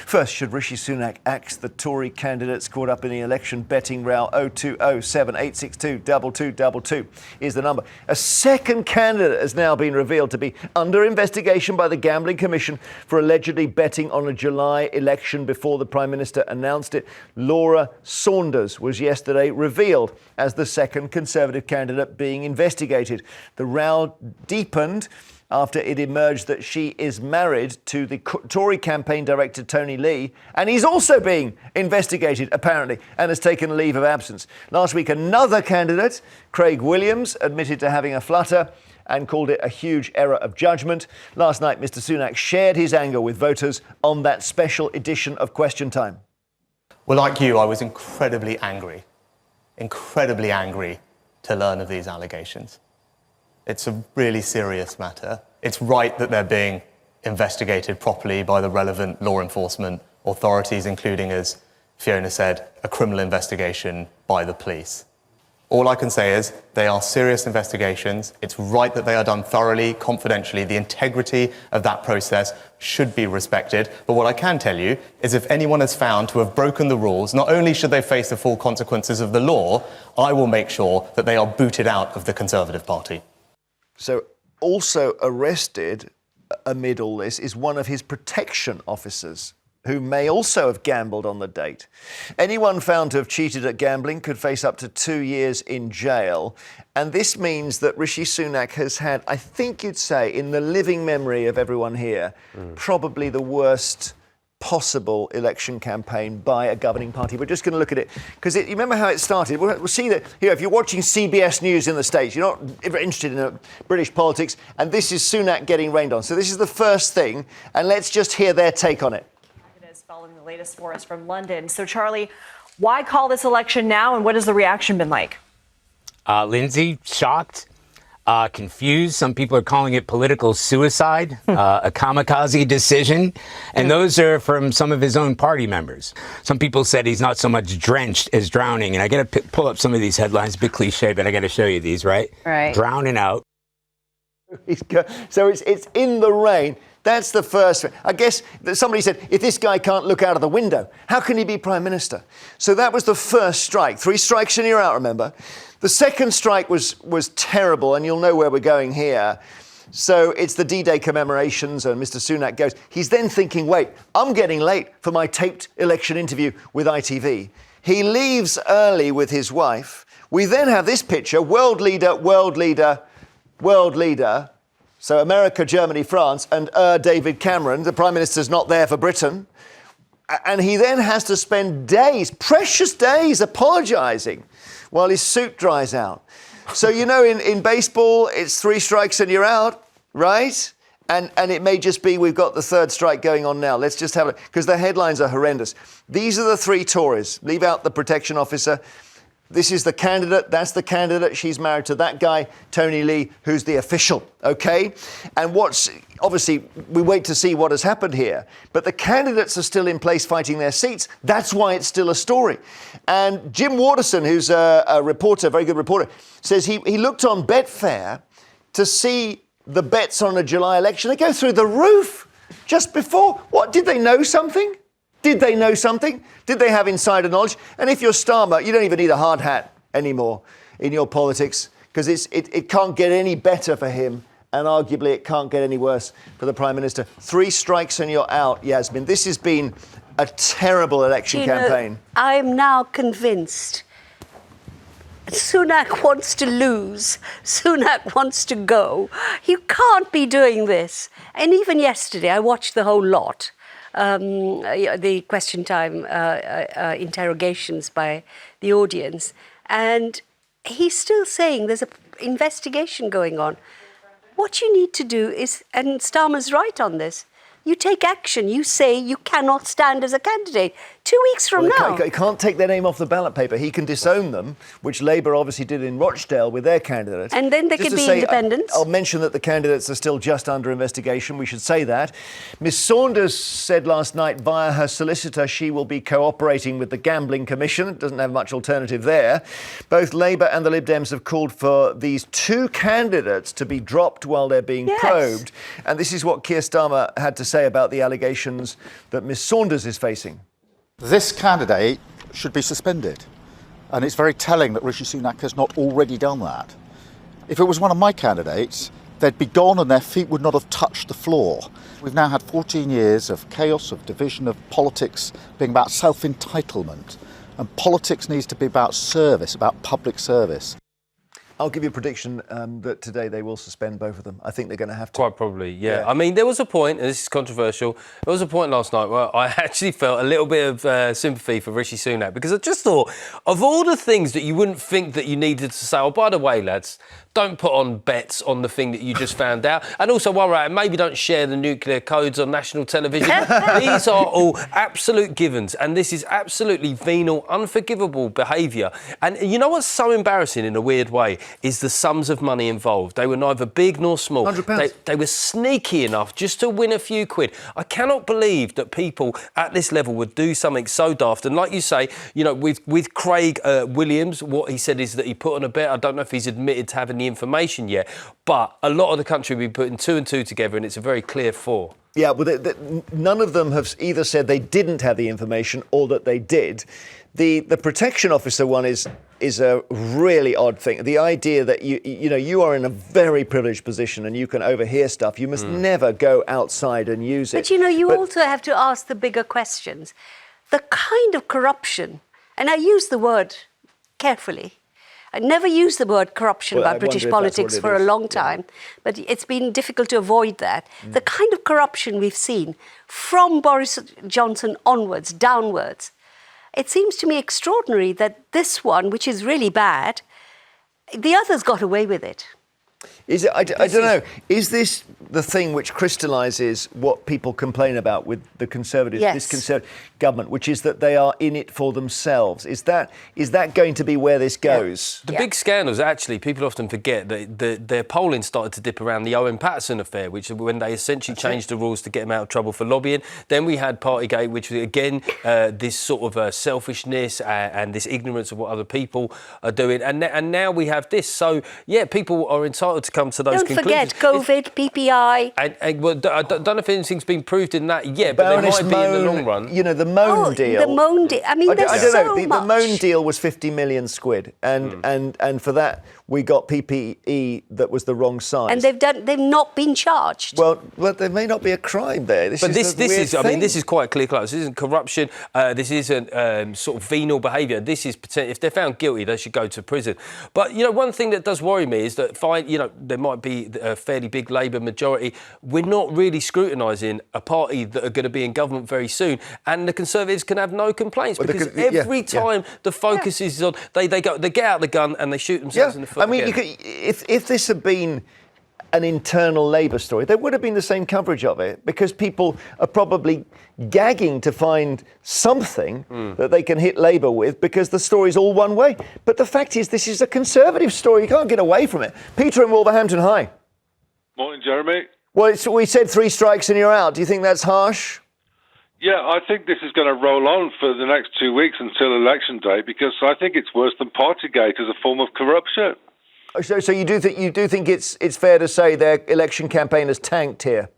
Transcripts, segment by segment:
First, should Rishi Sunak axe the Tory candidates caught up in the election betting row? 0207 862 2222 is the number. A second candidate has now been revealed to be under investigation by the Gambling Commission for allegedly betting on a July election before the Prime Minister announced it. Laura Saunders was yesterday revealed as the second Conservative candidate being investigated. The row deepened after it emerged that she is married to the Tory campaign director Tony Lee, and he's also being investigated, apparently, and has taken a leave of absence. Last week, another candidate, Craig Williams, admitted to having a flutter and called it a huge error of judgement. Last night, Mr Sunak shared his anger with voters on that special edition of Question Time. Well, like you, I was incredibly angry to learn of these allegations. It's a really serious matter. It's right that they're being investigated properly by the relevant law enforcement authorities, including, as Fiona said, a criminal investigation by the police. All I can say is they are serious investigations. It's right that they are done thoroughly, confidentially. The integrity of that process should be respected. But what I can tell you is if anyone is found to have broken the rules, not only should they face the full consequences of the law, I will make sure that they are booted out of the Conservative Party. So also arrested amid all this is one of his protection officers, who may also have gambled on the date. Anyone found to have cheated at gambling could face up to 2 years in jail. And this means that Rishi Sunak has had, I think you'd say, in the living memory of everyone here, probably the worst possible election campaign by a governing party. We're just going to look at it because you remember how it started. We'll see that here. If you're watching CBS News in the States, you're not ever interested in British politics, and this is Sunak getting rained on. So this is the first thing, and let's just hear their take on it. It is following the latest for us from London. So Charlie, why call this election now, and what has the reaction been like? Lindsay, shocked. Confused. Some people are calling it political suicide, a kamikaze decision. And those are from some of his own party members. Some people said he's not so much drenched as drowning. And I got to pull up some of these headlines, a bit cliche, but I got to show you these, right? Right. Drowning out. So it's in the rain. That's the first. I guess somebody said, if this guy can't look out of the window, how can he be Prime Minister? So that was the first strike. 3 strikes and you're out, remember? The second strike was terrible, and you'll know where we're going here. So it's the D-Day commemorations, and Mr Sunak goes. He's then thinking, wait, I'm getting late for my taped election interview with ITV. He leaves early with his wife. We then have this picture, world leader. So America, Germany, France, and David Cameron. The Prime Minister's not there for Britain. And he then has to spend days, precious days, apologising while his suit dries out. So, you know, in baseball, it's 3 strikes and you're out, right? And it may just be we've got the third strike going on now. Let's just have it, because the headlines are horrendous. These are the 3 Tories. Leave out the protection officer. This is the candidate, that's the candidate, she's married to that guy, Tony Lee, who's the official, okay? And obviously, we wait to see what has happened here, but the candidates are still in place fighting their seats. That's why it's still a story. And Jim Waterson, who's a reporter, a very good reporter, says he looked on Betfair to see the bets on a July election. They go through the roof just before. What, did they know something? Did they know something? Did they have insider knowledge? And if you're Starmer, you don't even need a hard hat anymore in your politics, because it can't get any better for him, and arguably it can't get any worse for the Prime Minister. 3 strikes and you're out, Yasmin. This has been a terrible election campaign. I'm now convinced Sunak wants to lose. Sunak wants to go. You can't be doing this. And even yesterday, I watched the whole lot. The question time interrogations by the audience, and he's still saying there's an investigation going on. What you need to do is, and Starmer's right on this, you take action. You say you cannot stand as a candidate 2 weeks from now. He can't take their name off the ballot paper. He can disown them, which Labour obviously did in Rochdale with their candidate. And then they can be independent. I'll mention that the candidates are still just under investigation. We should say that. Ms Saunders said last night via her solicitor she will be cooperating with the Gambling Commission. Doesn't have much alternative there. Both Labour and the Lib Dems have called for these two candidates to be dropped while they're being probed. And this is what Keir Starmer had to say about the allegations that Ms Saunders is facing. This candidate should be suspended, and it's very telling that Rishi Sunak has not already done that. If it was one of my candidates, they'd be gone and their feet would not have touched the floor. We've now had 14 years of chaos, of division, of politics being about self-entitlement, and politics needs to be about service, about public service. I'll give you a prediction that today they will suspend both of them. I think they're going to have to. Quite probably, yeah. I mean, there was a point, and this is controversial, there was a point last night where I actually felt a little bit of sympathy for Rishi Sunak, because I just thought, of all the things that you wouldn't think that you needed to say, oh, by the way, lads, don't put on bets on the thing that you just found out. And also, while we're at it, maybe don't share the nuclear codes on national television. These are all absolute givens, and this is absolutely venal, unforgivable behaviour. And you know what's so embarrassing in a weird way is the sums of money involved. They were neither big nor small. £100. They were sneaky enough just to win a few quid. I cannot believe that people at this level would do something so daft. And like you say, you know, with Craig Williams, what he said is that he put on a bet. I don't know if he's admitted to having the information yet, but a lot of the country will be putting 2 and 2 together, and it's a very clear 4. Yeah, well, none of them have either said they didn't have the information or that they did. The protection officer one is a really odd thing. The idea that you are in a very privileged position and you can overhear stuff. You must never go outside and use it. But you also have to ask the bigger questions. The kind of corruption, and I use the word carefully. I never used the word corruption about British politics for a long time, but it's been difficult to avoid that. The kind of corruption we've seen from Boris Johnson onwards, downwards, it seems to me extraordinary that this one, which is really bad, the others got away with it. Is it? I don't know. Is this the thing which crystallises what people complain about with the Conservatives, this Conservative government, which is that they are in it for themselves? Is that going to be where this goes? The big scandals, actually, people often forget that their polling started to dip around the Owen Paterson affair, which when they essentially changed the rules to get him out of trouble for lobbying. Then we had Partygate, which was, again, this sort of selfishness and this ignorance of what other people are doing. And now we have this. So, yeah, people are entitled to come to those conclusions. Don't forget COVID, PPI. I don't know if anything's been proved in that yet, but there might be in the long run. You know, the Moan deal. The Moan deal. I mean, there's so much. The Moan deal was 50 million squid, and for that we got PPE that was the wrong size. And they've not been charged. Well, there may not be a crime there. This is quite clear. This isn't corruption. This isn't sort of venal behaviour. This is if they're found guilty, they should go to prison. But one thing that does worry me is that there might be a fairly big Labour majority. We're not really scrutinising a party that are going to be in government very soon, and the Conservatives can have no complaints because every time the focus is on they get out the gun and they shoot themselves in the foot. I mean, if this had been an internal Labour story, there would have been the same coverage of it, because people are probably gagging to find something that they can hit Labour with, because the story's all one way. But the fact is, this is a Conservative story. You can't get away from it. Peter in Wolverhampton, hi. Morning, Jeremy. Well, we said 3 strikes and you're out. Do you think that's harsh? Yeah, I think this is going to roll on for the next 2 weeks until election day, because I think it's worse than Partygate as a form of corruption. So you do think it's fair to say their election campaign has tanked here?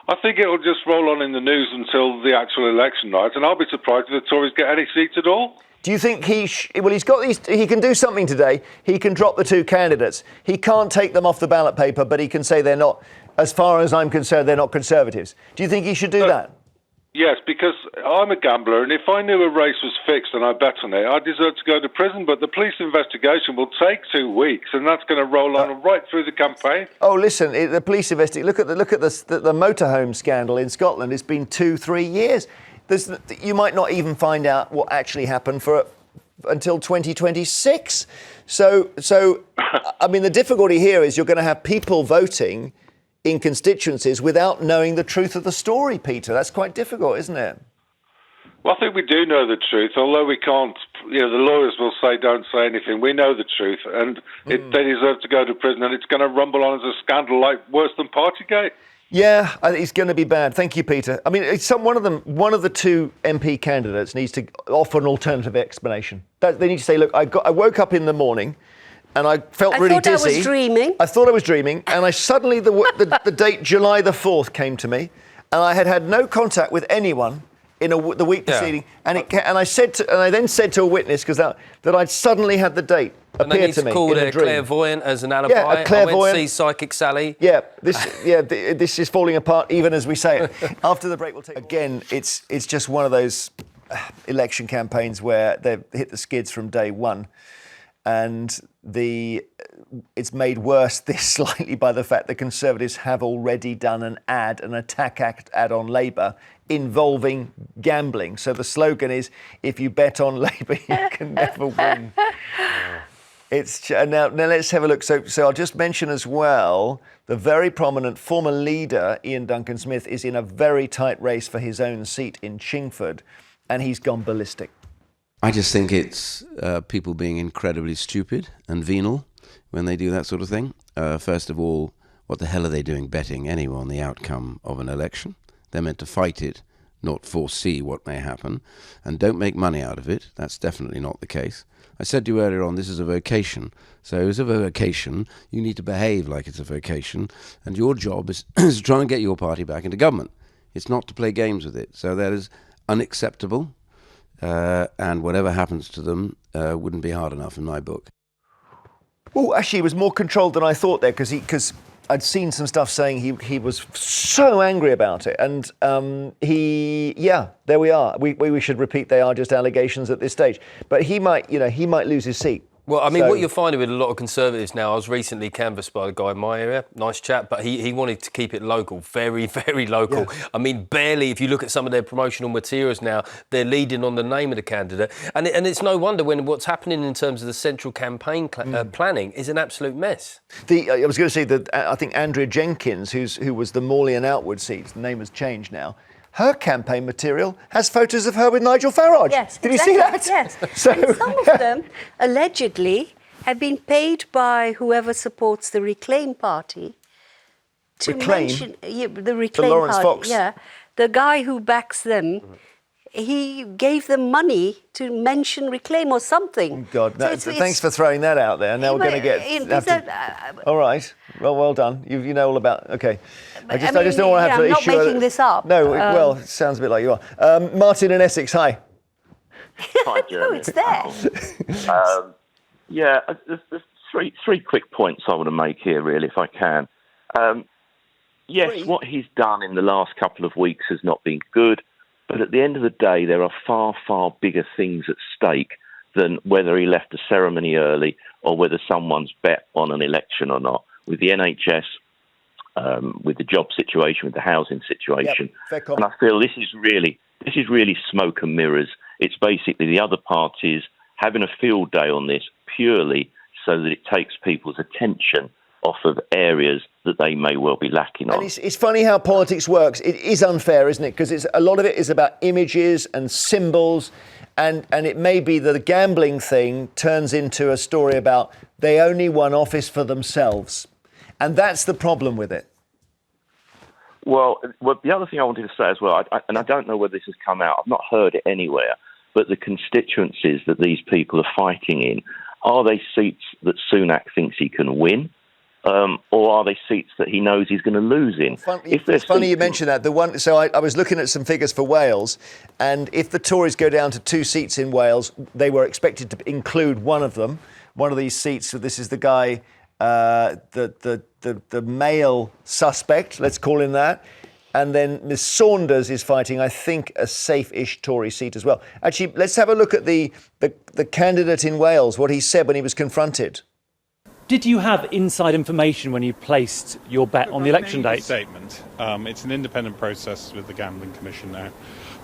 I think it will just roll on in the news until the actual election night, and I'll be surprised if the Tories get any seats at all. Do you think he's got these? He can do something today. He can drop the 2 candidates. He can't take them off the ballot paper, but he can say they're not. As far as I'm concerned, they're not Conservatives. Do you think he should do that? Yes, because I'm a gambler, and if I knew a race was fixed and I bet on it, I deserve to go to prison. But the police investigation will take 2 weeks, and that's going to roll on right through the campaign. Oh, listen, the police investigation. Look at the motorhome scandal in Scotland. It's been 2-3 years. You might not even find out what actually happened until 2026. So I mean, the difficulty here is you're going to have people voting in constituencies without knowing the truth of the story, Peter. That's quite difficult, isn't it? Well, I think we do know the truth, although we can't, the lawyers will say don't say anything. We know the truth, and they deserve to go to prison, and it's going to rumble on as a scandal like worse than Partygate. Yeah, I think it's going to be bad. Thank you, Peter. I mean, one of the two MP candidates needs to offer an alternative explanation. They need to say, look, I woke up in the morning and I felt really dizzy. I thought I was dreaming. I thought I was dreaming, and I suddenly, the date July the 4th came to me, and I had no contact with anyone in the week preceding, and I then said to a witness that I'd suddenly had the date appear to me called in a dream. clairvoyant as an alibi. Yeah, a clairvoyant. I went to see Psychic Sally. Yeah, this is falling apart even as we say it. After the break, we'll take again. It's just one of those election campaigns where they've hit the skids from day one, and it's made worse this slightly by the fact the Conservatives have already done an attack ad on Labour involving gambling. So the slogan is, if you bet on Labour, you can never win. Now let's have a look. So I'll just mention as well, the very prominent former leader, Ian Duncan Smith, is in a very tight race for his own seat in Chingford, and he's gone ballistic. I just think it's people being incredibly stupid and venal when they do that sort of thing. First of all, what the hell are they doing betting anyway on the outcome of an election? They're meant to fight it, not foresee what may happen, and don't make money out of it. That's definitely not the case. I said to you earlier on, this is a vocation. So as a vocation, you need to behave like it's a vocation, and your job is to try and get your party back into government. It's not to play games with it. So that is unacceptable, and whatever happens to them wouldn't be hard enough in my book. Oh, actually, he was more controlled than I thought there, because I'd seen some stuff saying he was so angry about it, and there we are. We should repeat, they are just allegations at this stage, but he might lose his seat. Well, I mean, what you're finding with a lot of Conservatives now, I was recently canvassed by a guy in my area, nice chap, but he wanted to keep it local, very, very local. Yeah. I mean, barely, if you look at some of their promotional materials now, they're leading on the name of the candidate. And it's no wonder when what's happening in terms of the central campaign planning is an absolute mess. I was going to say that I think Andrea Jenkins, who was the Morley and Outwood seat, the name has changed now, her campaign material has photos of her with Nigel Farage. Yes, Did exactly. you see that? Yes. So, and some of them, allegedly, have been paid by whoever supports the Reclaim Party to mention the Reclaim Lawrence Party. Fox. Yeah, the guy who backs them. He gave them money to mention Reclaim or something. God, thanks for throwing that out there. Now we're going to get. All right. Well done. You know all about. Okay. I just don't want to have to issue. I'm not making this up. No. Well, it sounds a bit like you are. Martin in Essex. Hi. Hi, Jeremy. Oh, it's there. There's three quick points I want to make here, really, if I can. Yes, what he's done in the last couple of weeks has not been good. But at the end of the day, there are far, far bigger things at stake than whether he left the ceremony early or whether someone's bet on an election or not. With the NHS, with the job situation, with the housing situation. Yep, and I feel this is really smoke and mirrors. It's basically the other parties having a field day on this purely so that it takes people's attention off of areas that they may well be lacking on. And it's funny how politics works. It is unfair, isn't it? Because a lot of it is about images and symbols, and it may be that the gambling thing turns into a story about they only won office for themselves. And that's the problem with it. Well, the other thing I wanted to say as well, and I don't know whether this has come out, I've not heard it anywhere, but the constituencies that these people are fighting in, are they seats that Sunak thinks he can win? Or are they seats that he knows he's going to lose in? It's funny you mention that. So I was looking at some figures for Wales, and if the Tories go down to 2 seats in Wales, they were expected to include one of them. One of these seats. So this is the guy, the male suspect. Let's call him that. And then Ms. Saunders is fighting, I think, a safe-ish Tory seat as well. Actually, let's have a look at the candidate in Wales. What he said when he was confronted. Did you have inside information when you placed your bet on the election date? Statement. It's an independent process with the Gambling Commission now.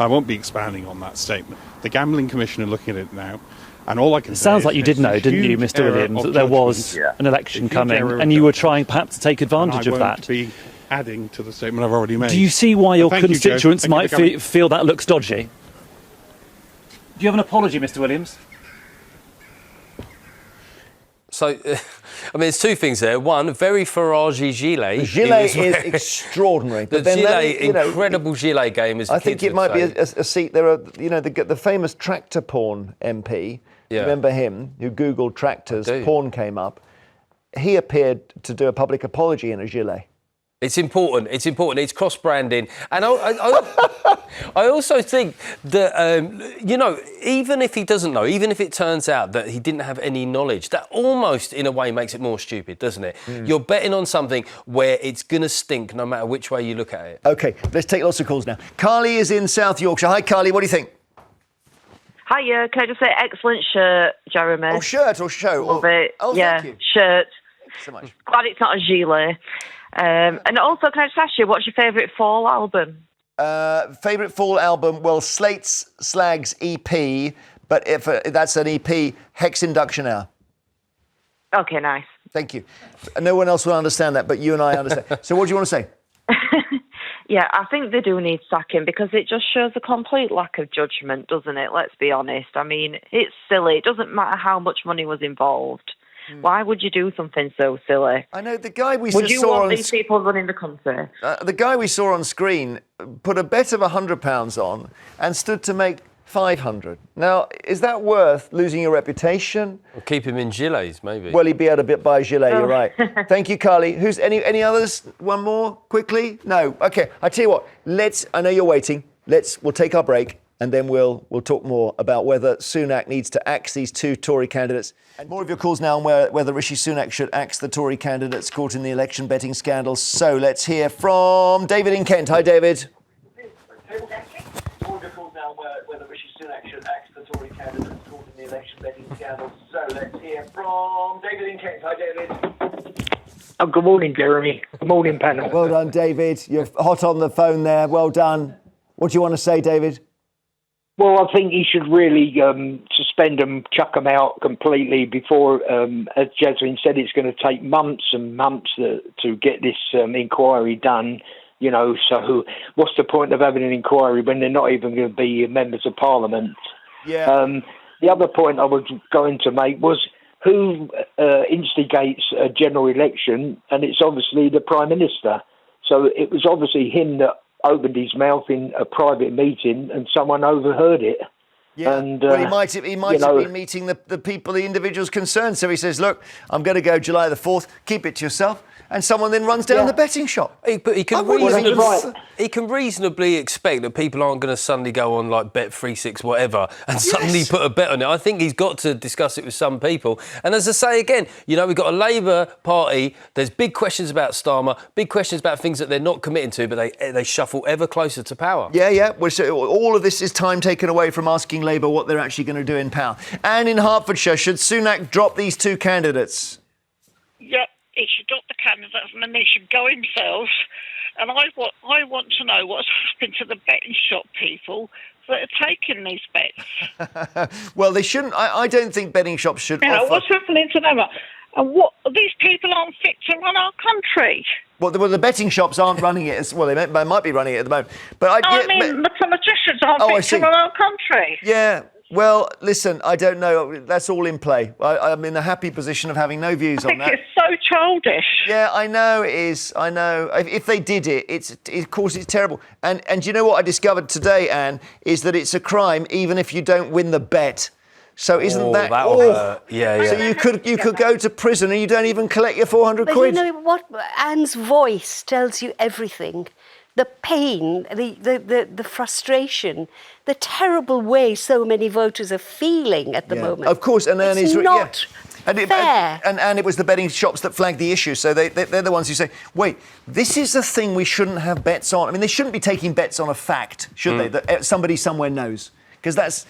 I won't be expanding on that statement. The Gambling Commission are looking at it now, and all I can say sounds like you did know, didn't you, Mr. Williams, that there was an election coming, and you were trying perhaps to take advantage of that. I won't be adding to the statement I've already made. Do you see why your constituents might feel that looks dodgy? Do you have an apology, Mr. Williams? So, I mean, there's two things there. One, very Farage gilet. The gilet is extraordinary. The gilet, incredible gilet game. As I think it might be a seat. There are, the famous tractor porn MP. Yeah. Remember him? Who Googled tractors, porn came up. He appeared to do a public apology in a gilet. It's important. It's important. It's cross-branding. And I also think that, even if he doesn't know, even if it turns out that he didn't have any knowledge, that almost, in a way, makes it more stupid, doesn't it? You're betting on something where it's going to stink no matter which way you look at it. OK, let's take lots of calls now. Carly is in South Yorkshire. Hi, Carly. What do you think? Hiya, can I just say excellent shirt, Jeremy? Oh, shirt or show? Love it. Oh, yeah, thank you. Shirt. Thanks so much. Glad it's not a gilet. And also, can I just ask you, what's your favourite fall album? Favourite fall album? Well, Slate's Slags EP, but if that's an EP, Hex Induction Hour. OK, nice. Thank you. No one else will understand that, but you and I understand. So what do you want to say? Yeah, I think they do need sacking because it just shows a complete lack of judgment, doesn't it? Let's be honest. I mean, it's silly. It doesn't matter how much money was involved. Why would you do something so silly? I know the guy we would you saw want on these people running the country? The guy we saw on screen put a bet of £100 on and stood to make 500. Now, is that worth losing your reputation? Or keep him in gilets, maybe. Well, he'd be able to buy a gilet. You're right. Thank you, Carly. Who's any others? One more quickly? No. Okay. I tell you what. I know you're waiting. We'll take our break. And then we'll talk more about whether Sunak needs to axe these two Tory candidates. And more of your calls now on whether Rishi Sunak should axe the Tory candidates caught in the election betting scandal. So let's hear from David in Kent. Hi, David. More of your calls now on whether Rishi Sunak should axe the Tory candidates caught in the election betting scandal. So let's hear from David in Kent. Hi, David. Oh, good morning, Jeremy. Good morning, panel. Well done, David. You're hot on the phone there. Well done. What do you want to say, David? Well, I think he should really suspend them, chuck them out completely before, as Yasmin said, it's going to take months and months to get this inquiry done. So what's the point of having an inquiry when they're not even going to be members of Parliament? Yeah. The other point I was going to make was who instigates a general election, and it's obviously the Prime Minister. So it was obviously him that opened his mouth in a private meeting and someone overheard it. Yeah, and, well, he might have been meeting the people, the individuals concerned. So he says, look, I'm going to go July the 4th, keep it to yourself. And someone then runs down the betting shop. But he can reasonably expect that people aren't going to suddenly go on like Bet36 whatever and suddenly put a bet on it. I think he's got to discuss it with some people. And as I say again, we've got a Labour Party. There's big questions about Starmer, big questions about things that they're not committing to, but they shuffle ever closer to power. Yeah. Well, so all of this is time taken away from asking Labour what they're actually going to do in power. And in Hertfordshire, should Sunak drop these two candidates? Yeah. He should drop the candidates and then they should go himself. And I want to know what's happened to the betting shop people that are taking these bets. Well, they shouldn't. I don't think betting shops should offer... What's happening to them? And these people aren't fit to run our country. Well, the betting shops aren't running it. They might be running it at the moment. But the politicians aren't fit to run our country. Yeah. Well, listen, I don't know. That's all in play. I'm in the happy position of having no views on that. It's so childish. Yeah, I know it is. I know. If they did it, of course, it's terrible. And you know what I discovered today, Anne, is that it's a crime even if you don't win the bet. So isn't that... Yeah. So you could go to prison and you don't even collect your 400 quid. But you know what? Anne's voice tells you everything. The pain, the frustration, the terrible way so many voters are feeling at the moment. Of course, and Anne it's not fair. And it was the betting shops that flagged the issue. So they're the ones who say, wait, this is a thing we shouldn't have bets on. I mean, they shouldn't be taking bets on a fact, should they? That somebody somewhere knows. Because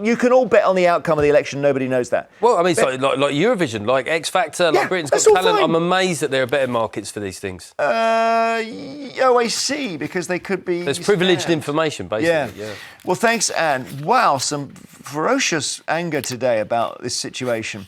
you can all bet on the outcome of the election. Nobody knows that. Well, I mean, like Eurovision, like X Factor, like Britain's Got Talent. I'm amazed that there are better markets for these things. I see, because they could be... There's privileged information, basically. Yeah. Well, thanks, Anne. Wow, some ferocious anger today about this situation.